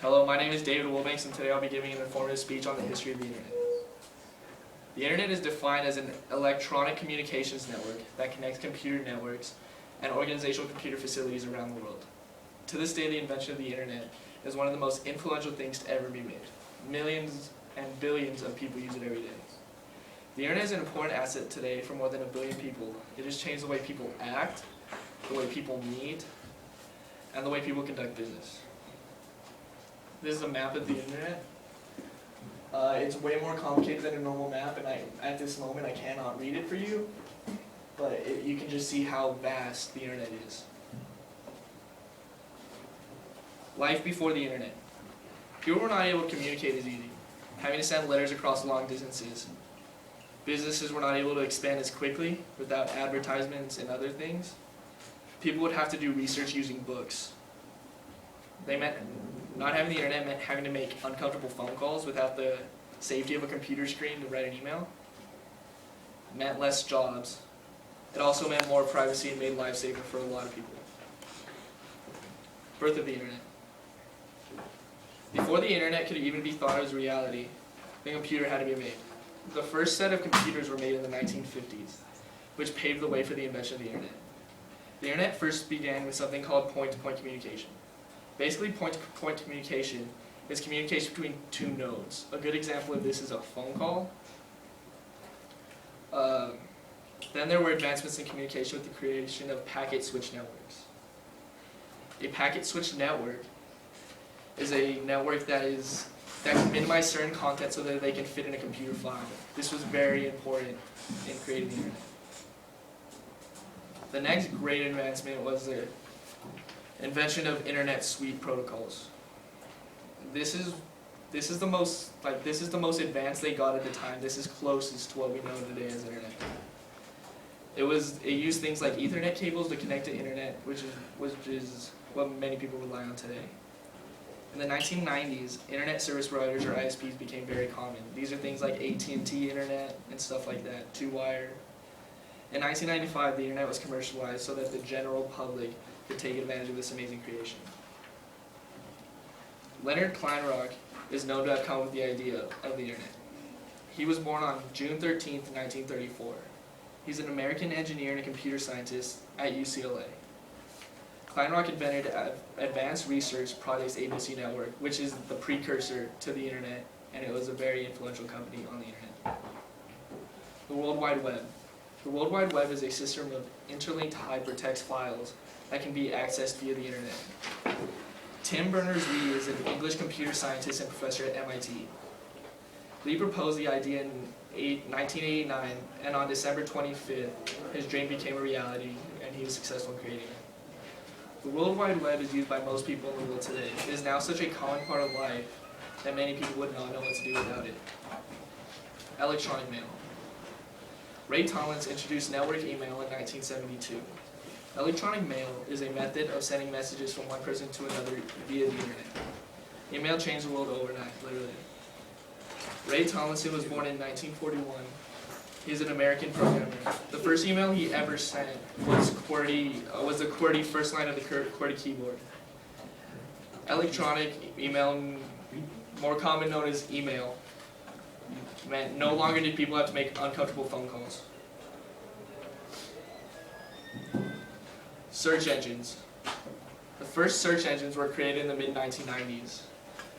Hello, my name is David Wilbanks, and today I'll be giving an informative speech on the history of the Internet. The Internet is defined as an electronic communications network that connects computer networks and organizational computer facilities around the world. To this day, the invention of the Internet is one of the most influential things to ever be made. Millions and billions of people use it every day. The Internet is an important asset today for more than 1 billion people. It has changed the way people act, the way people meet, and the way people conduct business. This is a map of the Internet. It's way more complicated than a normal map, and at this moment I cannot read it for you, but you can just see how vast the Internet is. Life before the Internet. People were not able to communicate as easy, having to send letters across long distances. Businesses were not able to expand as quickly without advertisements and other things. People would have to do research using books. Not having the Internet meant having to make uncomfortable phone calls without the safety of a computer screen to write an email. It meant less jobs. It also meant more privacy and made life safer for a lot of people. Birth of the Internet. Before the Internet could even be thought of as reality, the computer had to be made. The first set of computers were made in the 1950s, which paved the way for the invention of the Internet. The Internet first began with something called point-to-point communication. Basically, point-to-point communication is communication between two nodes. A good example of this is a phone call. Then there were advancements in communication with the creation of packet switch networks. A packet switch network is a network that can minimize certain content so that they can fit in a computer file. This was very important in creating the Internet. The next great advancement was the invention of Internet Suite protocols. This is the most advanced they got at the time. This is closest to what we know today as Internet. It used things like Ethernet cables to connect to Internet, which is what many people rely on today. In the 1990s, Internet service providers, or ISPs, became very common. These are things like AT&T Internet and stuff like that, two-wire. In 1995, the Internet was commercialized so that the general public could take advantage of this amazing creation. Leonard Kleinrock is known to have come up with the idea of the Internet. He was born on June 13, 1934. He's an American engineer and a computer scientist at UCLA. Kleinrock invented Advanced Research Projects Agency Network, which is the precursor to the Internet, and it was a very influential company on the Internet. The World Wide Web. The World Wide Web is a system of interlinked hypertext files that can be accessed via the Internet. Tim Berners-Lee is an English computer scientist and professor at MIT. Lee proposed the idea in 1989, and on December 25th, his dream became a reality, and he was successful in creating it. The World Wide Web is used by most people in the world today. It is now such a common part of life that many people would not know what to do without it. Electronic mail. Ray Tomlins introduced network email in 1972. Electronic mail is a method of sending messages from one person to another via the Internet. Email changed the world overnight, literally. Ray Tomlinson was born in 1941. He is an American programmer. The first email he ever sent was the QWERTY first line of the QWERTY keyboard. Electronic email, more common known as email, meant no longer did people have to make uncomfortable phone calls. Search engines. The first search engines were created in the mid-1990s.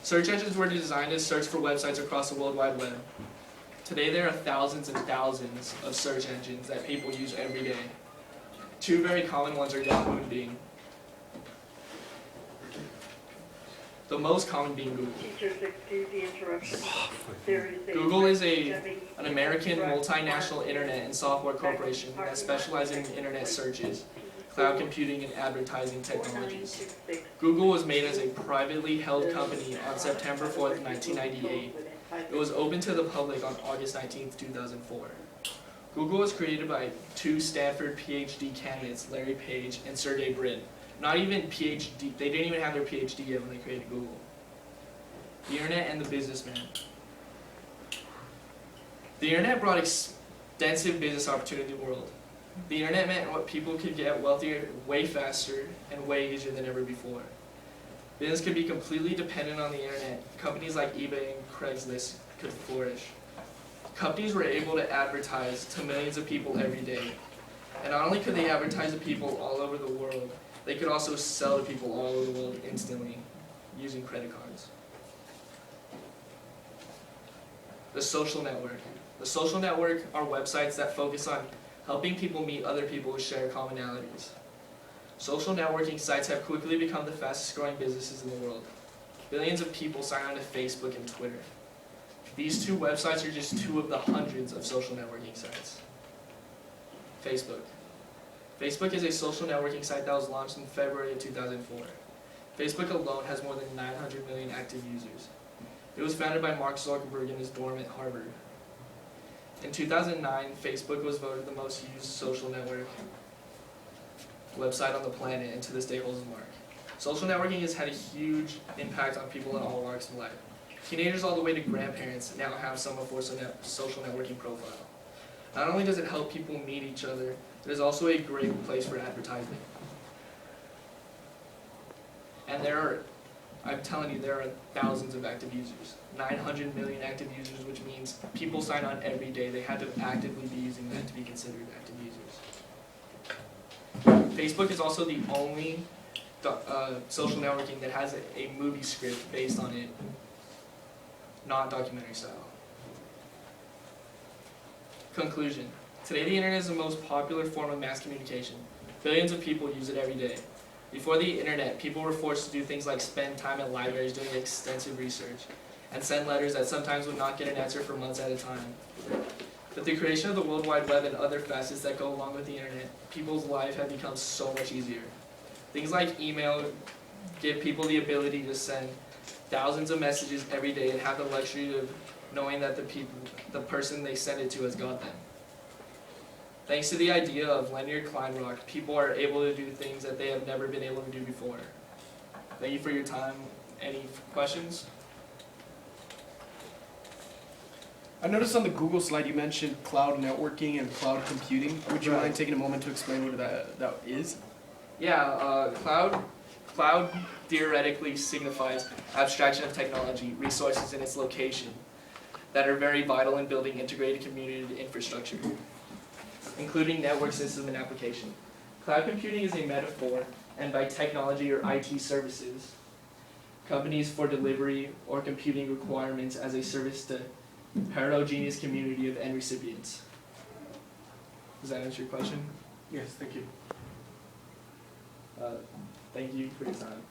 Search engines were designed to search for websites across the World Wide Web. Today there are thousands and thousands of search engines that people use every day. Two very common ones are Yahoo and Bing. The most common being Google. Teachers, excuse the interruption. Google is an American multinational internet and software corporation that specializes in internet searches, cloud computing, and advertising technologies. Google was made as a privately held company on September 4th, 1998. It was open to the public on August 19th, 2004. Google was created by two Stanford PhD candidates, Larry Page and Sergey Brin. Not even PhD, they didn't even have their PhD yet when they created Google. The Internet and the businessman. The Internet brought extensive business opportunity to the world. The Internet meant what people could get wealthier way faster and way easier than ever before. Business could be completely dependent on the internet. Companies like eBay and Craigslist could flourish. Companies were able to advertise to millions of people every day. And not only could they advertise to people all over the world, they could also sell to people all over the world instantly using credit cards. The social network. The social network are websites that focus on helping people meet other people who share commonalities. Social networking sites have quickly become the fastest growing businesses in the world. Billions of people sign on to Facebook and Twitter. These two websites are just two of the hundreds of social networking sites. Facebook. Facebook is a social networking site that was launched in February of 2004. Facebook alone has more than 900 million active users. It was founded by Mark Zuckerberg in his dorm at Harvard. In 2009, Facebook was voted the most used social network website on the planet, and to this day holds the mark. Social networking has had a huge impact on people in all walks of life. Teenagers all the way to grandparents now have some of social networking profile. Not only does it help people meet each other, it is also a great place for advertising. And I'm telling you, there are thousands of active users. 900 million active users, which means people sign on every day. They had to actively be using that to be considered active users. Facebook is also the only social networking that has a movie script based on it, not documentary style. Conclusion. Today the internet is the most popular form of mass communication. Billions of people use it every day. Before the internet, people were forced to do things like spend time at libraries doing extensive research and send letters that sometimes would not get an answer for months at a time. With the creation of the World Wide Web and other facets that go along with the internet, people's life have become so much easier. Things like email give people the ability to send thousands of messages every day and have the luxury of knowing that the person they send it to has got them. Thanks to the idea of linear Kleinrock, people are able to do things that they have never been able to do before. Thank you for your time. Any questions? I noticed on the Google slide you mentioned cloud networking and cloud computing. Would you mind taking a moment to explain what that is? Yeah, cloud theoretically signifies abstraction of technology, resources, and its location that are very vital in building integrated community infrastructure, including network system and application. Cloud computing is a metaphor, and by technology or IT services, companies for delivery or computing requirements as a service to heterogeneous community of end recipients. Does that answer your question? Yes, thank you. Thank you for your time.